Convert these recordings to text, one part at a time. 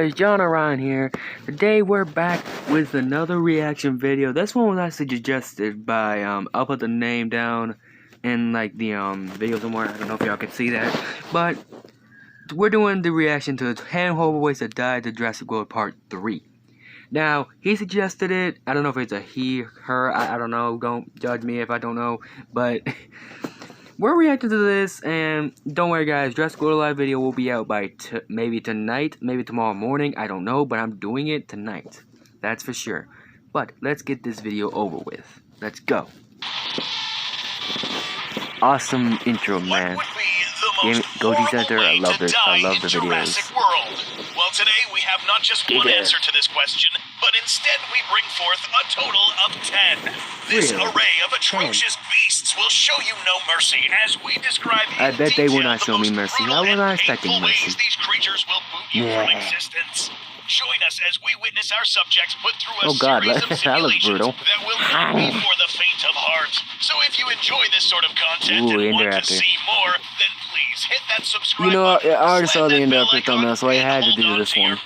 It's John around here. Today we're back with another reaction video. This one was actually suggested by I'll put the name down in like the video somewhere. I don't know if y'all can see that, but we're doing the reaction to 10 horrible ways to die to Jurassic World Part 3. Now he suggested it. I don't know if it's a he, her. I don't know. Don't judge me if I don't know, but. We're reacting to this, and don't worry guys, Jurassic World Live video will be out by maybe tonight, maybe tomorrow morning, I don't know, but I'm doing it tonight. That's for sure. But, let's get this video over with. Let's go. Awesome intro, man. Goji Center, I love it. I love the videos. Well, today we have not just one answer to this question, but instead we bring forth a total of 10. This array of atrocious beasts will show you no mercy as we describe I bet they will not show me mercy. How was I expecting mercy? These creatures will boot you from existence. Join us as we witness our subjects put through a series of simulations that will not be for the faint of heart. So if you enjoy this sort of content and want to see more, then please hit that subscribe button. I already saw the interactive thumbnail, so I had to do this one.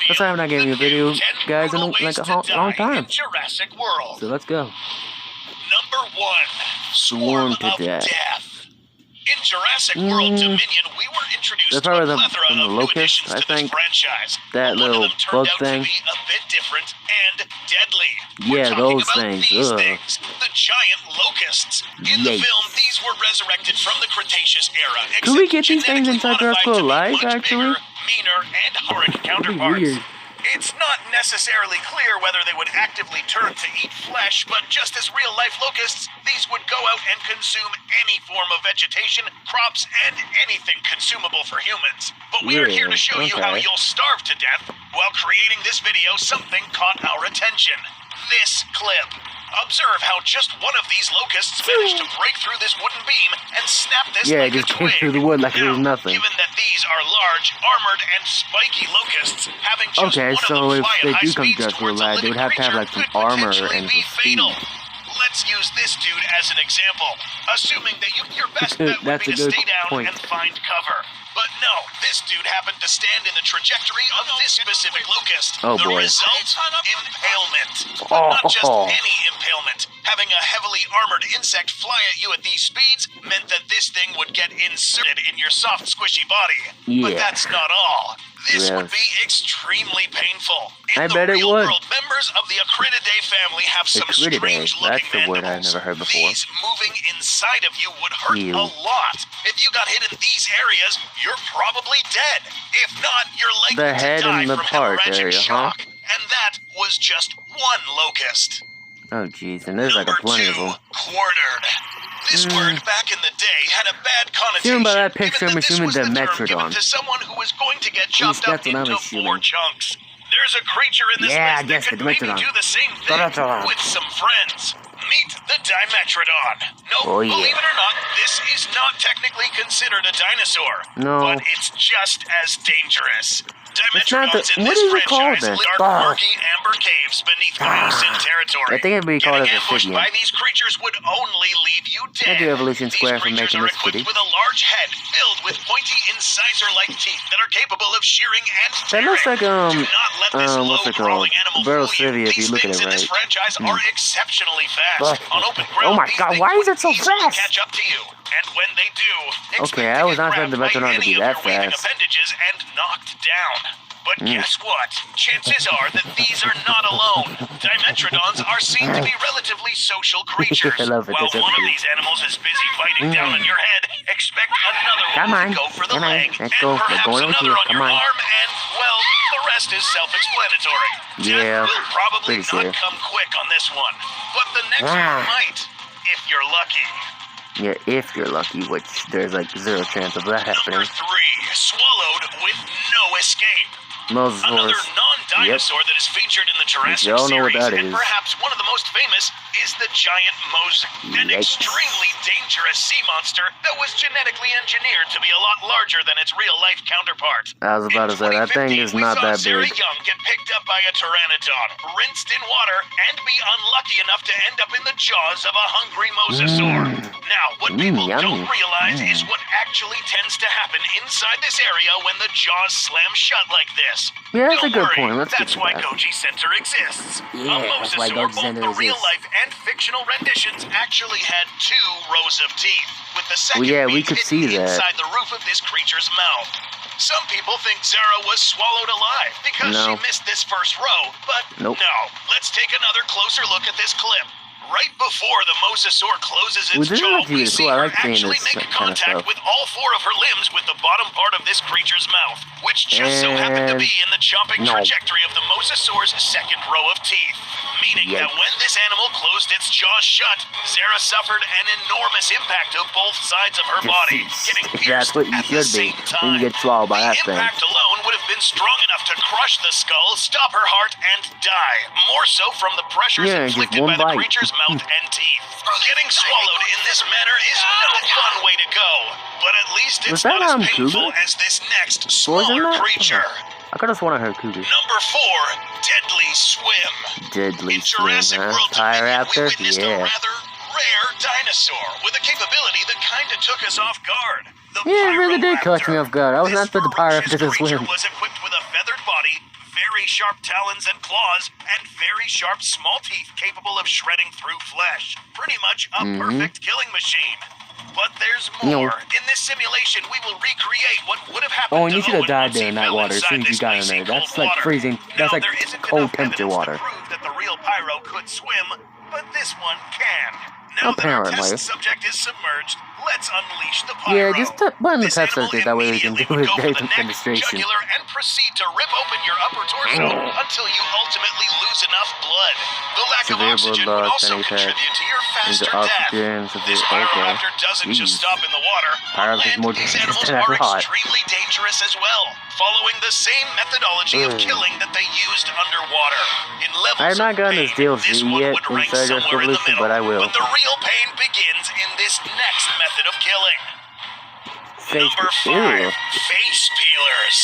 That's why I'm not getting a video, guys, in like a long time. So let's go. Number 1. Swarm of Death. In Jurassic World Dominion, we were introduced to a plethora of new additions to this franchise. That little bug thing. To be a bit different and deadly. Yeah, those things. These things, the giant locusts. In the film, these were resurrected from the Cretaceous era. Could we get these things inside Jurassic World Live, actually? Meaner and horrid counterparts. It's not necessarily clear whether they would actively turn to eat flesh, but just as real-life locusts, these would go out and consume any form of vegetation, crops, and anything consumable for humans. But we are here to show you how you'll starve to death. While creating this video, something caught our attention. This clip. Observe how just one of these locusts managed to break through this wooden beam and snap this like a twig. Just came through the wood like it was nothing. Given that these are large, armored, and spiky locusts, having just one of them fly at high speeds towards a living creature could potentially be fatal. Let's use this dude as an example, assuming that your best bet would be to stay down and find cover. But no, this dude happened to stand in the trajectory of this specific locust. Oh boy. The result? Impalement. But not just any impalement. Having a heavily armored insect fly at you at these speeds meant that this thing would get inserted in your soft, squishy body. But that's not all. This would be extremely painful. In the real world, members of the Acrididae family have some strange-looking mandibles. I've never heard before. These moving inside of you would hurt a lot. If you got hit in these areas, you're probably dead. If not, you're likely to die from hemorrhagic shock. And that was just one locust. Oh jeez, and there's like a plenty of them. Quartered. This word back in the day had a bad connotation. By that picture, I'm assuming the Metrodon. To someone who was going to get chopped up into 4 chunks. There's a creature in this list that could maybe do the same thing with some friends. Meet the Dimetrodon. No, believe it or not, this is not technically considered a dinosaur. But it's just as dangerous. Dimetrodons in this franchise live in dark, murky amber caves beneath Miocene territory. I think it'd be called as a ambushed by these creatures would only leave you dead. Evolution Square for making this equipped with a large head filled with pointy incisor-like teeth that are capable of shearing and tearing. That looks like Do not let this low-crawling animal fool you. If you look at it right. These things in this franchise are exceptionally fast. On open ground, oh my god, why is it so fast? Catch up to you. And when they do, okay, I was not expecting the Metrodon to be that fast. Appendages and knocked down. But guess what? Chances are that these are not alone. Dimetrodons are seen to be relatively social creatures. While one of these animals is busy biting down on your head, expect another one to go for the leg, and perhaps another on your arm, and, well, the rest is self-explanatory. Death will probably not come quick on this one, but the next one might, if you're lucky. Yeah, if you're lucky, which there's like 0 chance of that happening. Number 3, swallowed with no escape. Another non-dinosaur that is featured in the Jurassic series, and perhaps one of the most famous, is the giant mosa, an extremely dangerous sea monster that was genetically engineered to be a lot larger than its real-life counterpart. I was about to say, that thing is not that Sarah big. Young get picked up by a pteranodon, rinsed in water, and be unlucky enough to end up in the jaws of a hungry mosasaur. Now, what people don't realize is what actually tends to happen inside this area when the jaws slam shut like this. Yeah, that's a Don't good worry, point. that's why Goji Center exists. Yeah, A that's why mosasaur, Goji both Center the exists. real-life and fictional renditions actually had 2 rows of teeth, with the second yeah, we being could hidden see that. inside the roof of this creature's mouth. Some people think Zara was swallowed alive because she missed this first row, but no. Let's take another closer look at this clip. Right before the mosasaur closes its jaw, we see her actually make contact with all 4 of her limbs with the bottom part of this creature's mouth, which just so happened to be in the chomping trajectory of the mosasaur's second row of teeth. Meaning that when this animal closed its jaws shut, Zara suffered an enormous impact of both sides of her body, getting pierced at the same time. You get swallowed by that thing. The impact alone would have been strong enough to crush the skull, stop her heart, and die. More so from the pressures inflicted by the creature's mouth and teeth. Getting swallowed in this manner is no fun way to go, but at least it's not as painful as this next smaller creature. I could have sworn I heard cougar. Number 4, Deadly Swim. Deadly In Jurassic Swim, huh? World Dominion, we Raptor? witnessed a rather rare dinosaur with a capability that kinda took us off guard. The it really did catch me off guard. I was not expecting the Raptor to swim. Was equipped with a feathered body, very sharp talons and claws, and very sharp small teeth capable of shredding through flesh. Pretty much a perfect killing machine. But there's more. In this simulation, we will recreate what would have happened and you should have died there in that fell water as soon as you got in there. That's like freezing. That's like cold temperature water. Prove that the real pyro could swim, but this one can. Now Apparently. that our test subject is submerged, let's unleash the pyro. Yeah, just put in the This test animal subject, that way we can do immediately would it go for based the on neck, demonstration. jugular, and proceed to rip open your upper torso until you ultimately lose enough blood. The lack of oxygen would also contribute to your faster death. This Pyroraptor doesn't just stop in the water. On land, these animals are extremely dangerous as well, following the same methodology of killing that they used underwater. In levels I'm not gonna of pain, deal this with one yet would rank inside somewhere in the Revolution, middle. but I will. But the real pain begins in this next method of killing. Number 5, face peelers.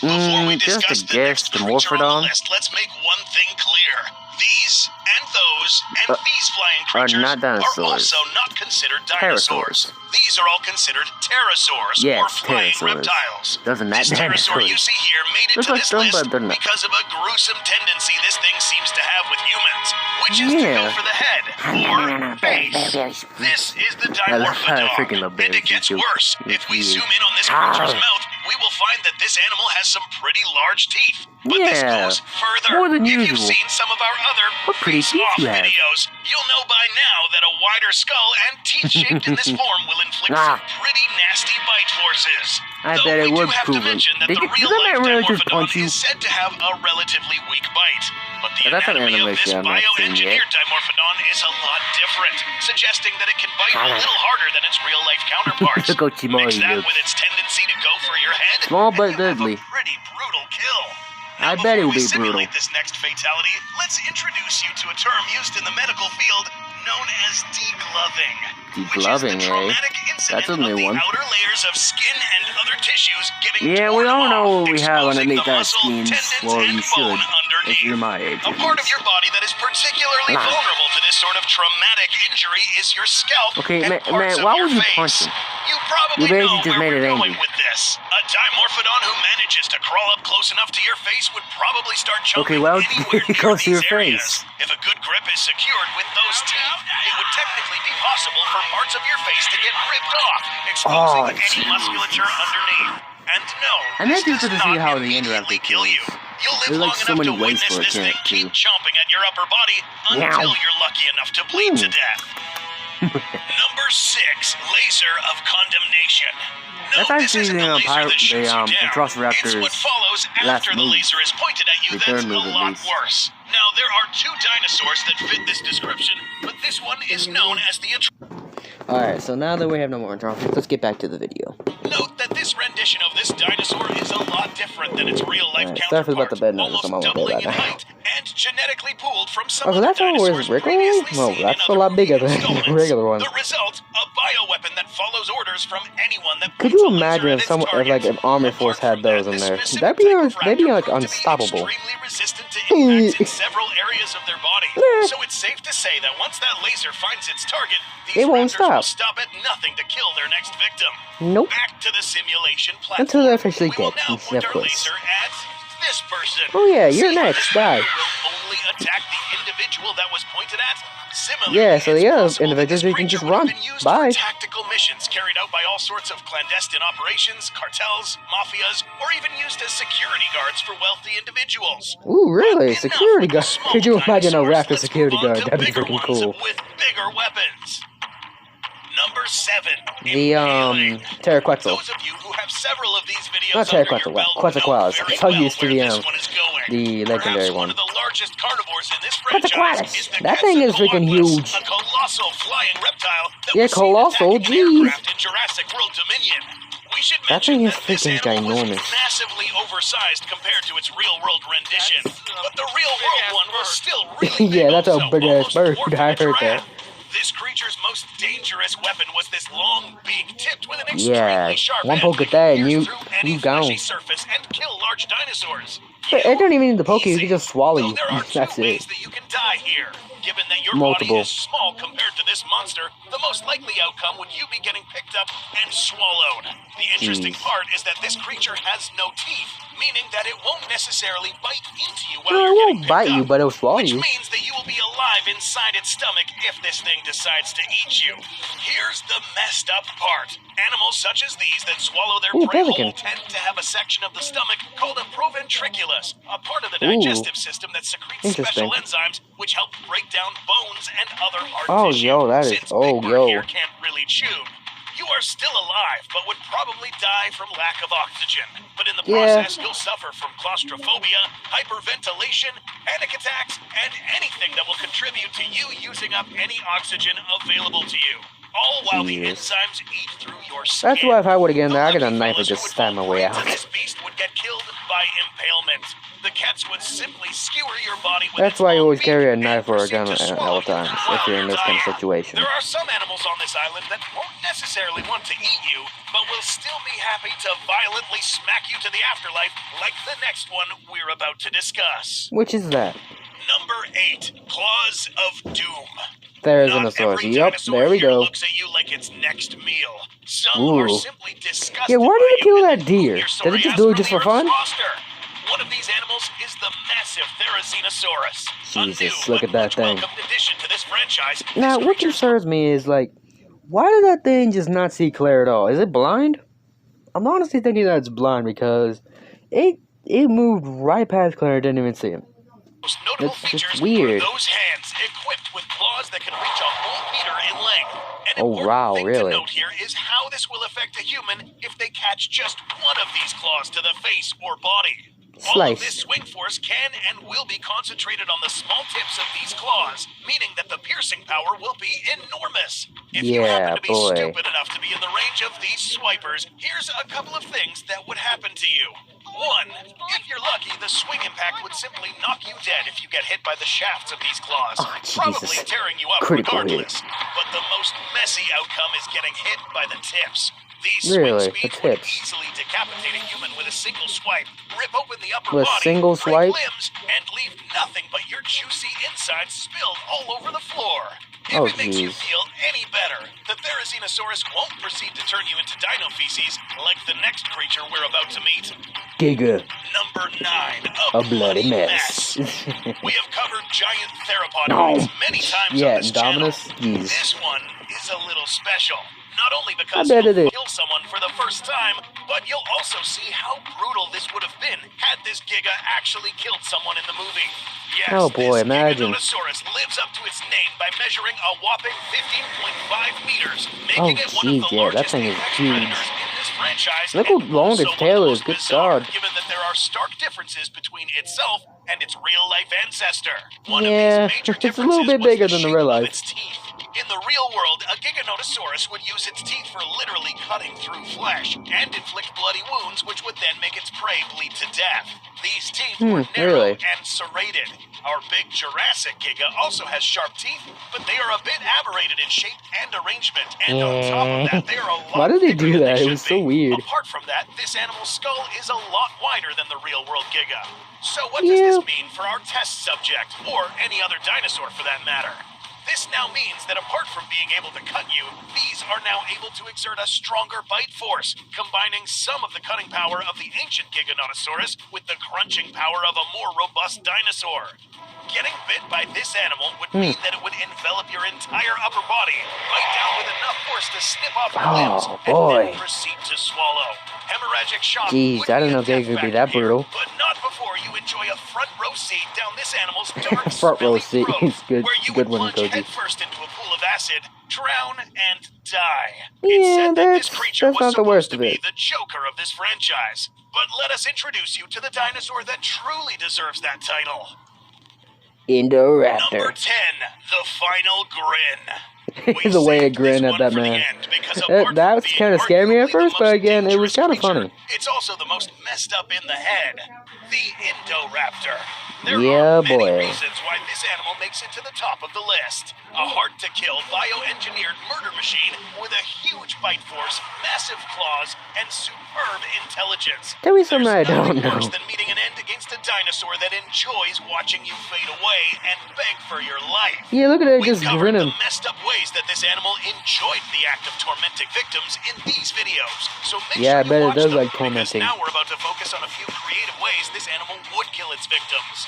Before we discuss the next creature on the list, let's make one thing clear. These and those and these flying creatures are also not considered dinosaurs. These are all considered pterosaurs, or flying reptiles. This pterosaur you see here made it to this list because of a gruesome tendency this thing seems to have with humans, which is to go for the head, or face. This is the Dimorphodon, and it gets worse. If we zoom in on this creature's mouth, we will find that this animal has some pretty large teeth. But this goes further. More than if usual. you've seen some of our other face-off videos, you'll know by now that a wider skull and teeth shaped in this form will inflict some pretty nasty bite forces. I bet it would prove it. That the real-life Dimorphodon is said to have a relatively weak bite. But the anatomy of this bioengineered Dimorphodon is a lot different, suggesting that it can bite a little harder than its real-life counterparts. Mix that with its tendency to go for your head, small but and you have deadly. a pretty brutal kill. I bet it would be brutal. Simulate this next fatality, let's introduce you to a term used in the medical field known as degloving. Degloving, eh? That's a new one. Outer layers of skin and other tissues getting we all know what we have exposing underneath the that muscle, skin. tendons, Well, and you should, bone underneath. if you're my age. A part of your body that is particularly vulnerable to this sort of traumatic injury is your scalp. Okay, and parts of why your would you face. punch him? You probably You know just where made we're it going angry. with this. A Dimorphodon who manages to crawl up close enough to your face would probably start chomping anywhere near close to these your areas. face. If a good grip is secured with those teeth, it would technically be possible for parts of your face to get ripped off, exposing any musculature underneath. And no, this does not immediately kill you. You'll live long enough to witness this thing keep chomping at your upper body until you're lucky enough to bleed to death. Number 6, Laser of Condemnation. That's actually the Velociraptor's It's what follows after the laser is pointed at you that's a lot worse. Now, there are 2 dinosaurs that fit this description, but this one is known as the Alright, so now that we have no more interruptions, let's get back to the video. Note that this rendition of this dinosaur is a lot different than its real-life Sorry for about counterpart, the bed noise, almost I'm almost doubling in about that. height and genetically pooled from some Oh, so other that's how it dinosaurs was previously Well, seen in that's a other lot bigger than movie the installments. regular one. The result, a bioweapon that follows orders from anyone that Could points you a laser imagine at if its someone, if like target. an army force Apart had from those that, in this there? specific type of That'd be raptor like proved to be unstoppable. extremely resistant to impacts in several areas of their body. So it's safe to say that once that laser finds its target, these It won't raptors will stop. stop at nothing to kill their next victim. Nope. Back to the simulation platform. Until they're officially We will dead, now point of our course. laser at this person. Oh yeah, you're See how next. this Die. raptor will only attack the individual that was pointed at? Similarly, Yeah, so the it's other possible that individuals, this you can creature just would have run. been used Bye. for tactical missions carried out by all sorts of clandestine operations, cartels, mafias, or even used as security guards for wealthy individuals. Ooh, really? But enough Security with the guard? small Could you imagine a dinosaurs. raptor Let's security move on guard? to That'd be bigger freaking ones cool. with bigger weapons. Number 7. The Impaling. pteroquetzal. Those of you who have several of these videos Not under your pteroquetzal, belt know Quetzalcoatlus. very So well used to where the this one is going. the legendary Perhaps one one. of the largest carnivores in this franchise Quetzalcoatlus. is the That thing is freaking Quetzalcoatlus, huge. a colossal flying reptile that Yeah, was seen colossal, attacking an jeez. aircraft in Jurassic World Dominion. We should That mention thing is that this freaking animal was ginormous. massively oversized compared to its real-world rendition. But the real-world one was still really big. Yeah, that's a also, big-ass almost bird. dwarfing I a heard that. giraffe. This creature's most dangerous weapon was this long beak tipped with an Yeah, extremely sharp one edge poke that at that could and pierce through any you gone. fleshy surface and kill large dinosaurs. But it don't even need to poke you, you can just swallow Though you. there are That's two it. ways that you can die here. Given that your Multiple. body is small compared to this monster, the most likely outcome would you be getting picked up and swallowed. The interesting part is that this creature has no teeth, meaning that it won't necessarily bite into you while No, you're it getting won't picked bite up, you, but it'll swallow which you. means that you will be alive inside its stomach if this thing decides to eat you. Here's the messed up part. Animals such as these that swallow their Ooh, prey pelican. whole tend to have a section of the stomach called a proventriculus, a part of the Ooh. digestive system that secretes Interesting. special enzymes which help break down bones and other hard Oh, tissue. yo, that is- Since oh, Big Bird yo. here can't really chew, you are still alive, but would probably die from lack of oxygen. But in the Yeah. process, you'll suffer from claustrophobia, hyperventilation, panic attacks, and anything that will contribute to you using up any oxygen available to you. All while the Jeez. enzymes eat through your skin. That's why if I would've gotten The that, I got a lucky knife and fellas just who would stab my fall way prey to out. This beast would get killed by impalement. The cats would simply skewer your body with That's its why you long always beak carry a and knife or a proceed gun to at swallow all you times while if you're in this kind of dying. situation. There are some animals on this island that won't necessarily want to eat you, but will still be happy to violently smack you to the afterlife, like the next one we're about to discuss. Which is that? Number 8, Claws of Doom. There's an Not Osaurus. every Yup, dinosaur there we here go. looks at you like its next meal. Some Ooh. are simply disgusted Yeah, why by did it you kill and that then deer? move your Did it just sorry do it ass just from for the Earth's fun? roster. One of these animals is the massive Therizinosaurus. Jesus, a new look at but that much thing. welcomed addition to this franchise. Now, This what creature's concerns me is, like, why did that thing just not see Claire at all? Is it blind? I'm honestly thinking that it's blind because it moved right past Claire and didn't even see him. most notable That's just features weird. are those hands equipped with claws that can reach a whole meter in length. An Oh, important wow, thing really? to note here is how this will affect a human if they catch just one of these claws to the face or body. All of Slice. this swing force can and will be concentrated on the small tips of these claws, meaning that the piercing power will be enormous. If you happen Yeah, to be boy. stupid enough to be in the range of these swipers, here's a couple of things that would happen to you. 1, if you're lucky, the swing impact would simply knock you dead if you get hit by the shafts of these claws, Oh, probably Jesus. tearing you up Critical hit. regardless. But the most messy outcome is getting hit by the tips. These Really? swing The speeds would tips? easily decapitate a human with a single swipe, rip open the upper With a body, single break swipe? limbs, and leave nothing but your juicy insides spilled all over the floor. If Oh, it makes you jeez. feel any better, the Therizinosaurus won't proceed to turn you into dino feces like the next creature we're about to meet. Giga. Number 9, A bloody mess. We have covered giant theropod No. fights many times Yeah, on this Indominus? channel. Jeez. This one is a little special. Not only because I bet it you'll is. kill someone for the first time, but you'll also see how brutal this would have been had this Giga actually killed someone in the movie. Yes, Oh, boy, this imagine. Giganotosaurus lives up to its name by measuring a whopping 15.5 meters, Oh, making it one of jeez, the yeah, that largest thing is apex huge. predators in this franchise. Look how and long also its one of tail the is, most good bizarre, God. given that there are stark differences between itself and its real-life ancestor. One Yeah, of these major it's a little differences bit was bigger the than the shape real of life. its teeth. In the real world, a Giganotosaurus would use its teeth for literally cutting through flesh and inflict bloody wounds, which would then make its prey bleed to death. These teeth were narrow and serrated. Our big Jurassic Giga also has sharp teeth, but they are a bit aberrated in shape and arrangement. And on top of that, they are a lot Why did they do thicker than that? they It was should so be. weird. Apart from that, this animal's skull is a lot wider than the real-world Giga. So what does this mean for our test subject, or any other dinosaur for that matter? This now means that apart from being able to cut you, these are now able to exert a stronger bite force, combining some of the cutting power of the ancient Giganotosaurus with the crunching power of a more robust dinosaur. Getting bit by this animal would mean that it would envelop your entire upper body, bite down with enough force to snip off your limbs, and then proceed to swallow. Hemorrhagic shock would I didn't be know a they death could be factor that here, brutal. but not before you enjoy a front row seat down this animal's dark, Front row smelly seat throat, is good. where you Good would one, plunge Goji. headfirst into a pool of acid, drown, and die. Yeah, It's said that this that's creature was not the supposed worst to of be it. the Joker of this franchise. But let us introduce you to the dinosaur that truly deserves that title. Indoraptor. Number 10, the final grin. We The way saved it grinned this at one that for the man. end because apart That from was being kind of scared me at arguably the first, but most again, it was dangerous kind of creature, funny. It's also the most messed up in the head. The Indoraptor. There Yeah, are many boy. reasons why this animal makes it to the top of the list. A hard-to-kill bioengineered murder machine with a huge bite force, massive claws, and superb intelligence. Tell me something I There's don't nothing worse know. than meeting an end against a dinosaur that enjoys watching you fade away and beg for your life. Yeah, look at it We've just covered grinning. the messed up ways that this animal enjoyed the act of tormenting victims in these videos. So make Yeah, I sure bet you it watch does them, like tormenting. because now we're about to focus on a few creative ways this animal would kill its victims.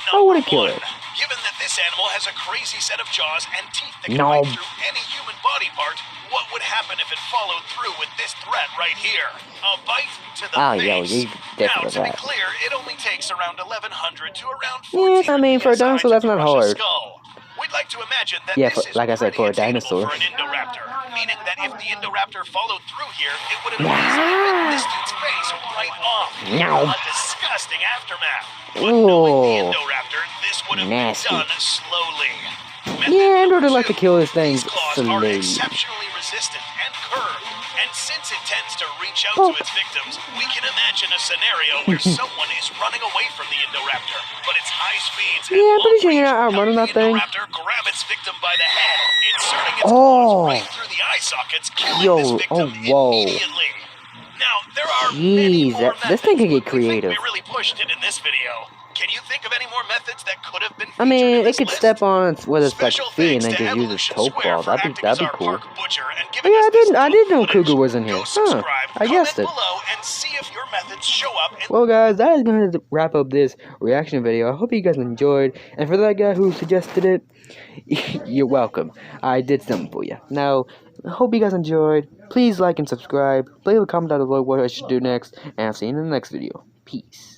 How would it Number kill it? 1. Given that this animal has a crazy set of jaws and teeth that can No. bite through any human body part, what would happen if it followed through with this threat right here? A bite to the face. you Now, definitely to be that. clear, it only takes around 1100 to around Yeah, 1400 I mean, for a PSI dinosaur, to that's not crush a hard. skull. We'd like to imagine that Yeah, this for- is like I said, pretty for a attainable dinosaur. for an Indoraptor, meaning that if the Indoraptor followed through here, it would have easily bitten this dude's face right off. No. A disgusting aftermath. But Ooh. knowing the Indoraptor, this would have Nasty. been done slowly. Yeah, Andor Method would like to number kill his 2. things These claws are slowly. exceptionally resistant and curved, and since it tends to reach out to its victims, we can imagine a scenario where someone is running away from the Indoraptor, but its high speeds and Yeah, I'm pretty sure long you're not range outrunning help that thing. the Indoraptor grab its victim by the head, inserting its Oh. claws right through the eye sockets, killing Yo, this victim whoa. immediately. Now, there are many Jeez, more this thing could methods, get but we think creative. we really pushed it in this video. Can you think of any more methods that could have been I featured mean, in it this could list? step on its with its like Special feet and thanks then to just use its Evolution toe Square claw. for acting as That'd be our cool. park butcher and Oh, giving yeah, us I this didn't know footage. Cougar was in here. Go Huh? subscribe, I guessed comment it. below, and see if your methods show up in Well, guys, that is going to wrap up this reaction video. I hope you guys enjoyed. And for that guy who suggested it, you're welcome. I did something for you. Now, I hope you guys enjoyed. Please like and subscribe. Leave a comment down below what I should do next. And I'll see you in the next video. Peace.